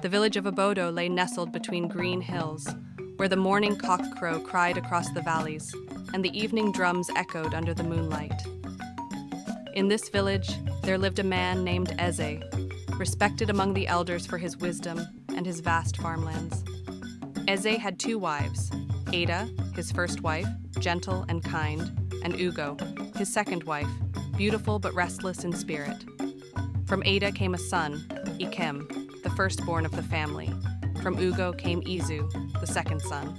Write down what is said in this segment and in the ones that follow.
The village of Obodo lay nestled between green hills, where the morning cockcrow cried across the valleys, and the evening drums echoed under the moonlight. In this village, there lived a man named Eze, respected among the elders for his wisdom and his vast farmlands. Eze had 2 wives, Ada, his first wife, gentle and kind, and Ugo, his second wife, beautiful but restless in spirit. From Ada came a son, Ikem, the firstborn of the family. From Ugo came Izu, the second son.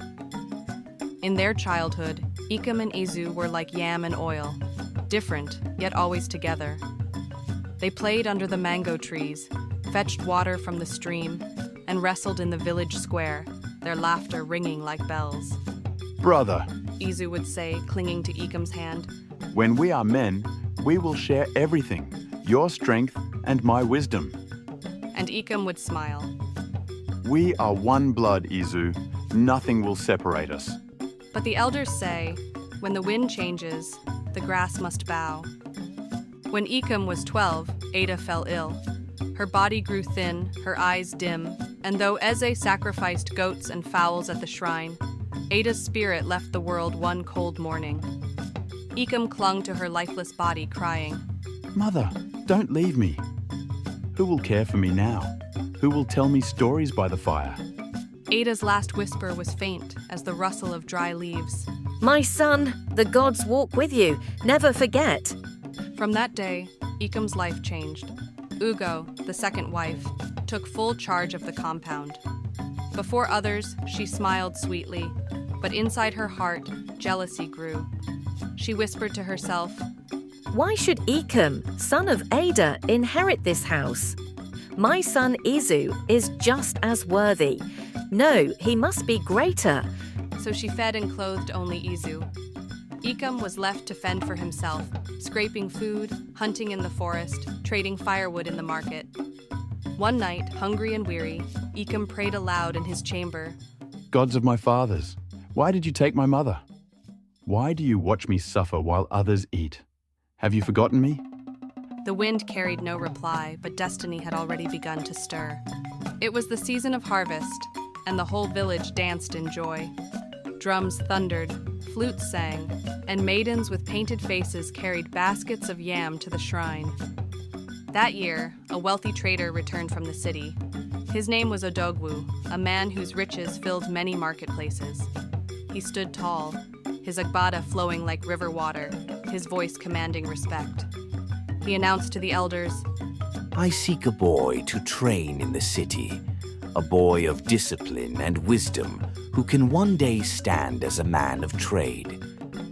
In their childhood, Ikem and Izu were like yam and oil, different, yet always together. They played under the mango trees, fetched water from the stream, and wrestled in the village square, their laughter ringing like bells. Brother, Izu would say, clinging to Ikem's hand. when we are men, we will share everything, your strength and my wisdom. And Ikem would smile. We are one blood, Izu. Nothing will separate us. But the elders say, when the wind changes, the grass must bow. When Ikem was 12, Ada fell ill. Her body grew thin, her eyes dim, and though Eze sacrificed goats and fowls at the shrine, Ada's spirit left the world one cold morning. Ikem clung to her lifeless body, crying, Mother, don't leave me. Who will care for me now? Who will tell me stories by the fire? Ada's last whisper was faint as the rustle of dry leaves. My son, the gods walk with you. Never forget. From that day, Ikem's life changed. Ugo, the second wife, took full charge of the compound. Before others, she smiled sweetly, but inside her heart, jealousy grew. She whispered to herself, Why should Ikem, son of Ada, inherit this house? My son Izu is just as worthy. No, he must be greater. so she fed and clothed only Izu. Ikem was left to fend for himself, scraping food, hunting in the forest, trading firewood in the market. One night, hungry and weary, Ikem prayed aloud in his chamber. Gods of my fathers, why did you take my mother? Why do you watch me suffer while others eat? Have you forgotten me? The wind carried no reply, but destiny had already begun to stir. It was the season of harvest, and the whole village danced in joy. Drums thundered, flutes sang, and maidens with painted faces carried baskets of yam to the shrine. That year, a wealthy trader returned from the city. His name was Odogwu, a man whose riches filled many marketplaces. He stood tall, his agbada flowing like river water, his voice commanding respect. He announced to the elders, I seek a boy to train in the city, a boy of discipline and wisdom who can one day stand as a man of trade.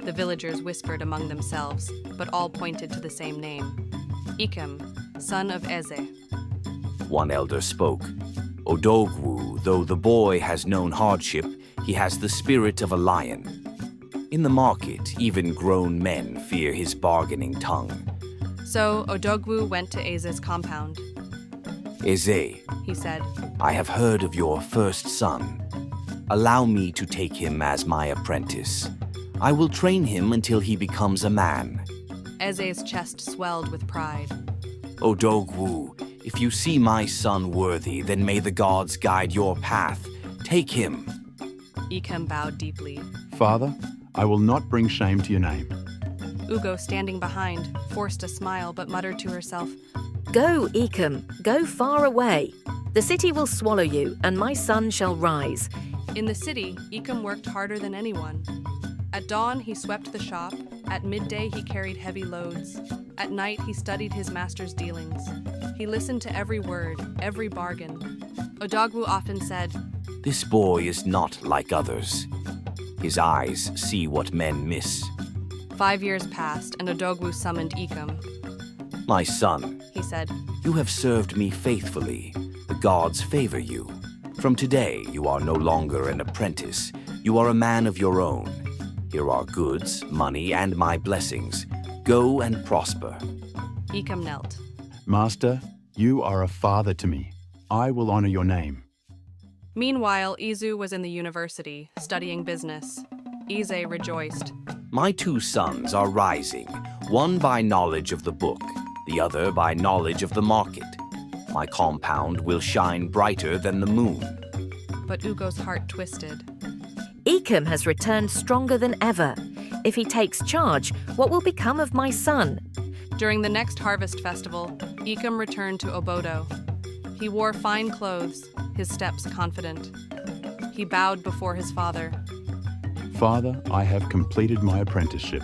The villagers whispered among themselves, but all pointed to the same name, Ikem, son of Eze. One elder spoke, Odogwu, though the boy has known hardship, he has the spirit of a lion. In the market, even grown men fear his bargaining tongue. So Odogwu went to Eze's compound. Eze, He said, I have heard of your first son. Allow me to take him as my apprentice. I will train him until he becomes a man. Eze's chest swelled with pride. Odogwu, if you see my son worthy, then may the gods guide your path. Take him. Ikem bowed deeply. Father, I will not bring shame to your name. Ugo, standing behind, forced a smile but muttered to herself, Go, Ikem, go far away. The city will swallow you, and my son shall rise. In the city, Ikem worked harder than anyone. At dawn, he swept the shop. At midday, he carried heavy loads. At night, he studied his master's dealings. He listened to every word, every bargain. Odogwu often said, This boy is not like others. His eyes see what men miss. 5 years passed, and Odogwu summoned Ikem. My son, He said, you have served me faithfully. The gods favor you. From today, you are no longer an apprentice. You are a man of your own. Here are goods, money, and my blessings. Go and prosper. Ikem knelt. Master, you are a father to me. I will honor your name. Meanwhile, Izu was in the university, studying business. Eze rejoiced. My 2 sons are rising, one by knowledge of the book, the other by knowledge of the market. My compound will shine brighter than the moon. But Ugo's heart twisted. Ecom has returned stronger than ever. If he takes charge, what will become of my son? During the next harvest festival, Ecom returned to Obodo. He wore fine clothes, his steps confident. He bowed before his father. Father, I have completed my apprenticeship.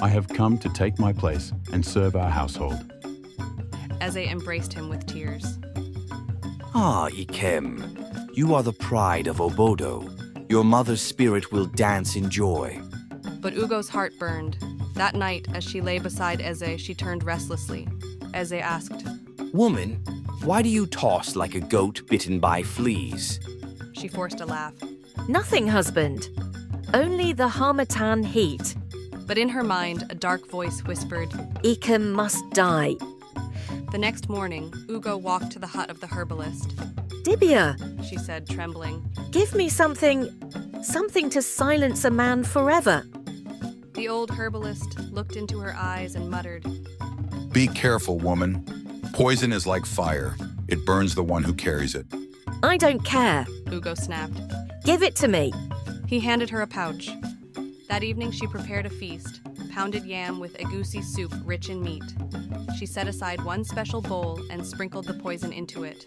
I have come to take my place and serve our household. Eze embraced him with tears. Ah, Ikem, you are the pride of Obodo. Your mother's spirit will dance in joy. But Ugo's heart burned. That night, as she lay beside Eze, she turned restlessly. Eze asked, Woman, why do you toss like a goat bitten by fleas? She forced a laugh. Nothing, husband. Only the harmattan heat. But in her mind, a dark voice whispered, Ecom must die. The next morning, Ugo walked to the hut of the herbalist. Dibia, She said, trembling. give me something to silence a man forever. The old herbalist looked into her eyes and muttered, Be careful, woman. Poison is like fire. It burns the one who carries it. I don't care. Ugo snapped. Give it to me. He handed her a pouch. That evening she prepared a feast, pounded yam with egusi soup rich in meat. She set aside one special bowl and sprinkled the poison into it.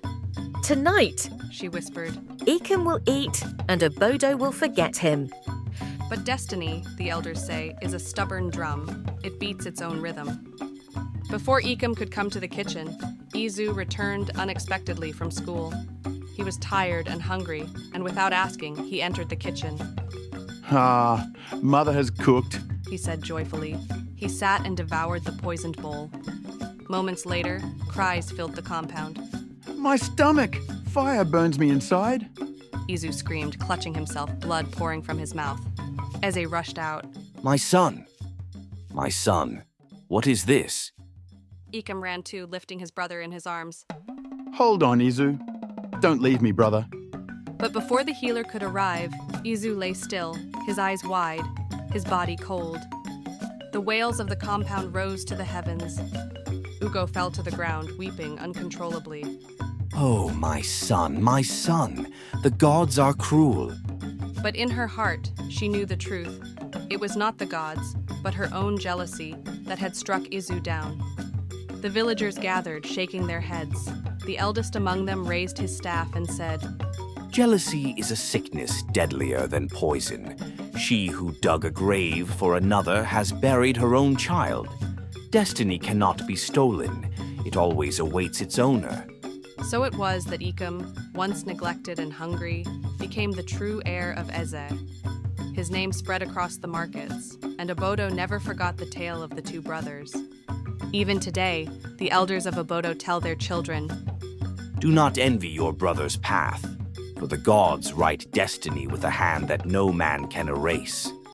Tonight, She whispered. Ecom will eat and Obodo will forget him. But destiny, the elders say, is a stubborn drum. It beats its own rhythm. Before Ecom could come to the kitchen, Izu returned unexpectedly from school. He was tired and hungry, and without asking, he entered the kitchen. Ah, Mother has cooked. He said joyfully. He sat and devoured the poisoned bowl. Moments later, cries filled the compound. My stomach! Fire burns me inside. Izu screamed, clutching himself, blood pouring from his mouth. Eze rushed out. My son! My son, what is this? Ecom ran too, lifting his brother in his arms. Hold on, Izu. Don't leave me, brother. But before the healer could arrive, Izu lay still, his eyes wide, his body cold. The wails of the compound rose to the heavens. Ugo fell to the ground, weeping uncontrollably. Oh, my son, the gods are cruel. But in her heart, she knew the truth. It was not the gods, but her own jealousy that had struck Izu down. The villagers gathered, shaking their heads. The eldest among them raised his staff and said, Jealousy is a sickness deadlier than poison. She who dug a grave for another has buried her own child. Destiny cannot be stolen. It always awaits its owner. So it was that Ecom, once neglected and hungry, became the true heir of Eze. His name spread across the markets, and Obodo never forgot the tale of the two brothers. Even today, the elders of Obodo tell their children, Do not envy your brother's path, for the gods write destiny with a hand that no man can erase.